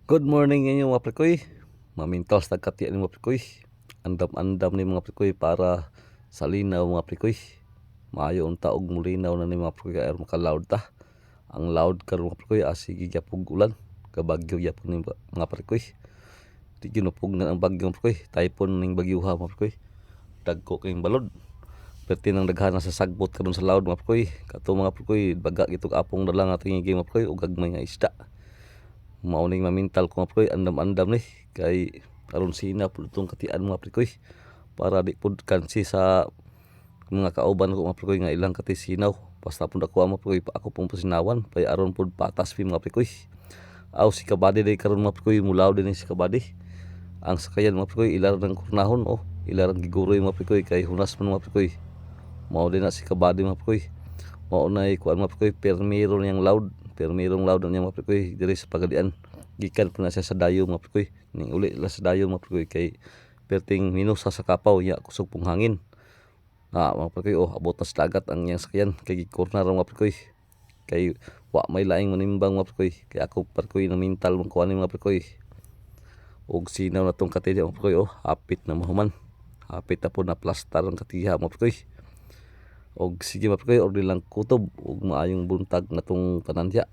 Good morning inyo mga prekoy. Mamintos tagkati ni mga prekoy. Andam-andam ni mga prekoy para sa linaw mga prekoy. Maayo unta og mulinaw na ni mga prekoy aron makaloud ta. Ang loud karon mga prekoy asige gyapon ulan. Kabagyo gyapon ni mga prekoy. Di ginupog na ang bagyo mga prekoy. Typhoon ning bagyuha mga prekoy. Dagko kayong balod. Perti nang daghana sa sagbot karon sa loud mga prekoy. Kato mga prekoy baga gitog apong dalang ating game mga prekoy ug gagmay nga isda. Mauning mamintal ko mga prekoy andam-andam ni kay aron sina pud itong katian mga prekoy para di pud kansi sa mga kauban ko mga prekoy nga ilang kati sinaw basta pud ako mga prekoy ako pong pasinawan pay aron pud patas pi mga prekoy. Aw si kabady day karon mga prekoy mulaw din si kabady ang sakayan mga prekoy ilar ng kurnahon ilar ang giguroy mga prekoy kay hunas man mga prekoy mao din na si kabady mga prekoy mao nay kuan mga prekoy permiro niyang loud permirong loud niya mga prekoy diri sa pagadian gikan po na siya sa dayo mga prekoy ning uli la sa dayo mga prekoy kay perting minusa sa kapaw ya kusog pong hangin na mga prekoy abot na sa dagat ang iyang sakyan kay gikornar mga prekoy kay wa may laing manimbang mga prekoy kay ako prekoy na mental mong kuan mga prekoy og sinaw na tong katiya mga prekoy hapit na mahuman hapit na po na plastar ang katiya mga prekoy og sige mga prekoy og nilang kutob og maayong buntag na tong tanan diya